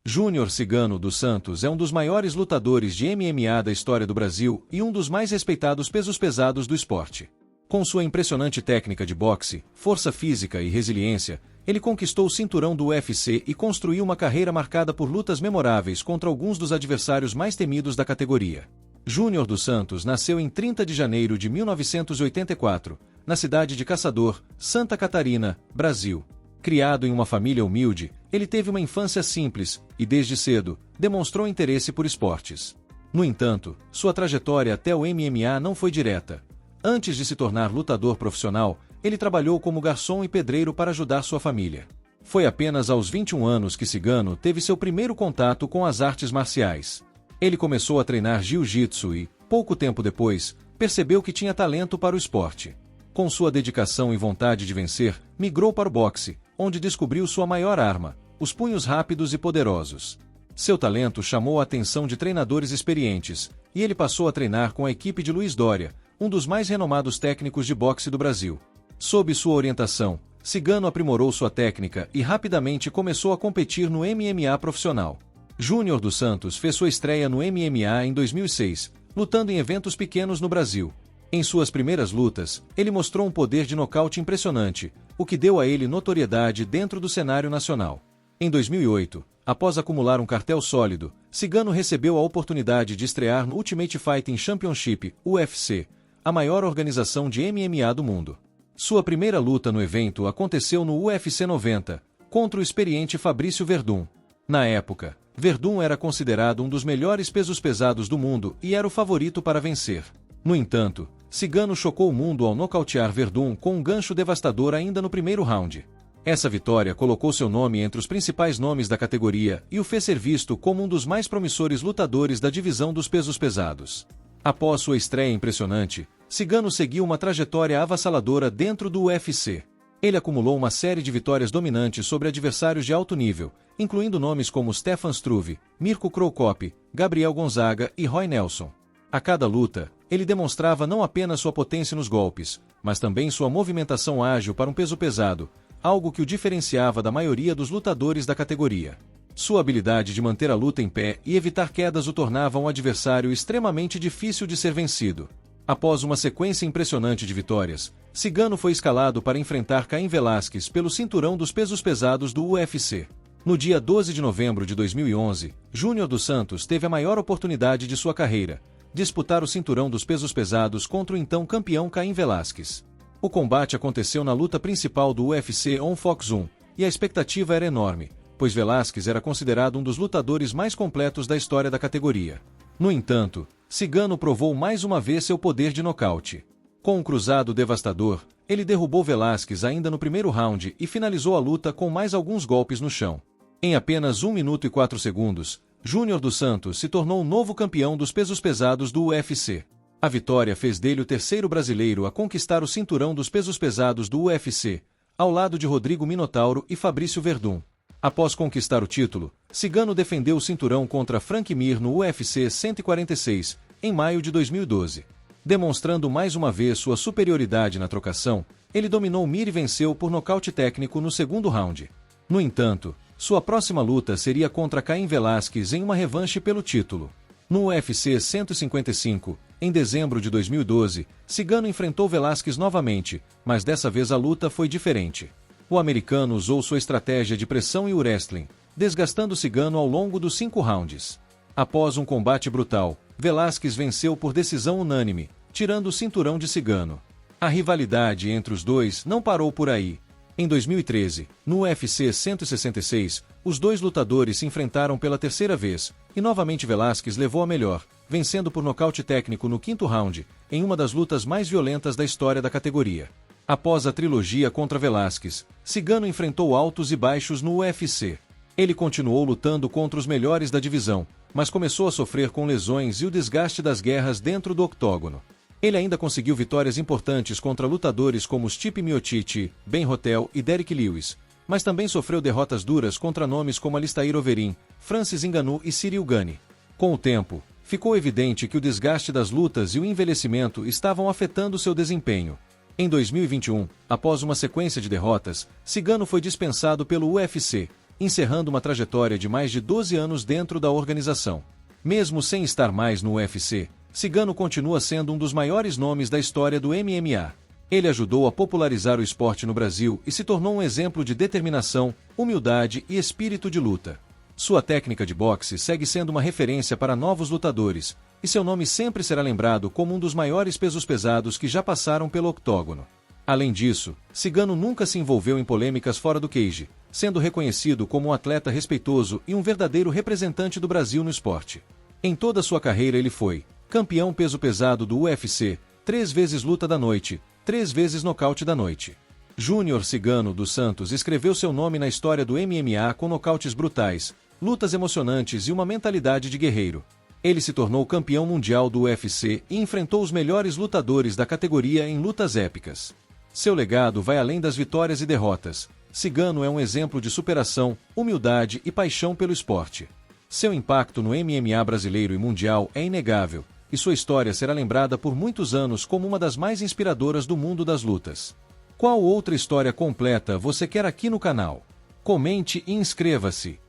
Júnior Cigano dos Santos é um dos maiores lutadores de MMA da história do Brasil e um dos mais respeitados pesos pesados do esporte. Com sua impressionante técnica de boxe, força física e resiliência, ele conquistou o cinturão do UFC e construiu uma carreira marcada por lutas memoráveis contra alguns dos adversários mais temidos da categoria. Júnior dos Santos nasceu em 30 de janeiro de 1984, na cidade de Caçador, Santa Catarina, Brasil. Criado em uma família humilde, ele teve uma infância simples e, desde cedo, demonstrou interesse por esportes. No entanto, sua trajetória até o MMA não foi direta. Antes de se tornar lutador profissional, ele trabalhou como garçom e pedreiro para ajudar sua família. Foi apenas aos 21 anos que Cigano teve seu primeiro contato com as artes marciais. Ele começou a treinar jiu-jitsu e, pouco tempo depois, percebeu que tinha talento para o esporte. Com sua dedicação e vontade de vencer, migrou para o boxe, onde descobriu sua maior arma, os punhos rápidos e poderosos. Seu talento chamou a atenção de treinadores experientes, e ele passou a treinar com a equipe de Luiz Dória, um dos mais renomados técnicos de boxe do Brasil. Sob sua orientação, Cigano aprimorou sua técnica e rapidamente começou a competir no MMA profissional. Júnior dos Santos fez sua estreia no MMA em 2006, lutando em eventos pequenos no Brasil. Em suas primeiras lutas, ele mostrou um poder de nocaute impressionante, o que deu a ele notoriedade dentro do cenário nacional. Em 2008, após acumular um cartel sólido, Cigano recebeu a oportunidade de estrear no Ultimate Fighting Championship, UFC, a maior organização de MMA do mundo. Sua primeira luta no evento aconteceu no UFC 90, contra o experiente Fabrício Werdum. Na época, Werdum era considerado um dos melhores pesos pesados do mundo e era o favorito para vencer. No entanto, Cigano chocou o mundo ao nocautear Werdum com um gancho devastador ainda no primeiro round. Essa vitória colocou seu nome entre os principais nomes da categoria e o fez ser visto como um dos mais promissores lutadores da divisão dos pesos pesados. Após sua estreia impressionante, Cigano seguiu uma trajetória avassaladora dentro do UFC. Ele acumulou uma série de vitórias dominantes sobre adversários de alto nível, incluindo nomes como Stefan Struve, Mirko Cro Cop, Gabriel Gonzaga e Roy Nelson. A cada luta, ele demonstrava não apenas sua potência nos golpes, mas também sua movimentação ágil para um peso pesado, algo que o diferenciava da maioria dos lutadores da categoria. Sua habilidade de manter a luta em pé e evitar quedas o tornava um adversário extremamente difícil de ser vencido. Após uma sequência impressionante de vitórias, Cigano foi escalado para enfrentar Caim Velasquez pelo cinturão dos pesos pesados do UFC. No dia 12 de novembro de 2011, Júnior dos Santos teve a maior oportunidade de sua carreira: disputar o cinturão dos pesos pesados contra o então campeão Caim Velasquez. O combate aconteceu na luta principal do UFC on Fox 1, e a expectativa era enorme, pois Velasquez era considerado um dos lutadores mais completos da história da categoria. No entanto, Cigano provou mais uma vez seu poder de nocaute. Com um cruzado devastador, ele derrubou Velasquez ainda no primeiro round e finalizou a luta com mais alguns golpes no chão. Em apenas 1 minuto e 4 segundos, Júnior dos Santos se tornou o novo campeão dos pesos pesados do UFC. A vitória fez dele o terceiro brasileiro a conquistar o cinturão dos pesos pesados do UFC, ao lado de Rodrigo Minotauro e Fabrício Werdum. Após conquistar o título, Cigano defendeu o cinturão contra Frank Mir no UFC 146, em maio de 2012. Demonstrando mais uma vez sua superioridade na trocação, ele dominou Mir e venceu por nocaute técnico no segundo round. No entanto, sua próxima luta seria contra Caim Velasquez em uma revanche pelo título. No UFC 155, em dezembro de 2012, Cigano enfrentou Velasquez novamente, mas dessa vez a luta foi diferente. O americano usou sua estratégia de pressão e o wrestling, desgastando Cigano ao longo dos 5 rounds. Após um combate brutal, Velasquez venceu por decisão unânime, tirando o cinturão de Cigano. A rivalidade entre os dois não parou por aí. Em 2013, no UFC 166, os dois lutadores se enfrentaram pela terceira vez, e novamente Velasquez levou a melhor, vencendo por nocaute técnico no 5º round, em uma das lutas mais violentas da história da categoria. Após a trilogia contra Velasquez, Cigano enfrentou altos e baixos no UFC. Ele continuou lutando contra os melhores da divisão, mas começou a sofrer com lesões e o desgaste das guerras dentro do octógono. Ele ainda conseguiu vitórias importantes contra lutadores como Stipe Miocic, Ben Rotel e Derrick Lewis, mas também sofreu derrotas duras contra nomes como Alistair Overeem, Francis Ngannou e Cyril Gane. Com o tempo, ficou evidente que o desgaste das lutas e o envelhecimento estavam afetando seu desempenho. Em 2021, após uma sequência de derrotas, Cigano foi dispensado pelo UFC, encerrando uma trajetória de mais de 12 anos dentro da organização. Mesmo sem estar mais no UFC, Cigano continua sendo um dos maiores nomes da história do MMA. Ele ajudou a popularizar o esporte no Brasil e se tornou um exemplo de determinação, humildade e espírito de luta. Sua técnica de boxe segue sendo uma referência para novos lutadores, e seu nome sempre será lembrado como um dos maiores pesos pesados que já passaram pelo octógono. Além disso, Cigano nunca se envolveu em polêmicas fora do cage, sendo reconhecido como um atleta respeitoso e um verdadeiro representante do Brasil no esporte. Em toda sua carreira ele foi campeão peso pesado do UFC, 3 vezes luta da noite, 3 vezes nocaute da noite. Júnior Cigano dos Santos escreveu seu nome na história do MMA com nocautes brutais, lutas emocionantes e uma mentalidade de guerreiro. Ele se tornou campeão mundial do UFC e enfrentou os melhores lutadores da categoria em lutas épicas. Seu legado vai além das vitórias e derrotas. Cigano é um exemplo de superação, humildade e paixão pelo esporte. Seu impacto no MMA brasileiro e mundial é inegável, e sua história será lembrada por muitos anos como uma das mais inspiradoras do mundo das lutas. Qual outra história completa você quer aqui no canal? Comente e inscreva-se!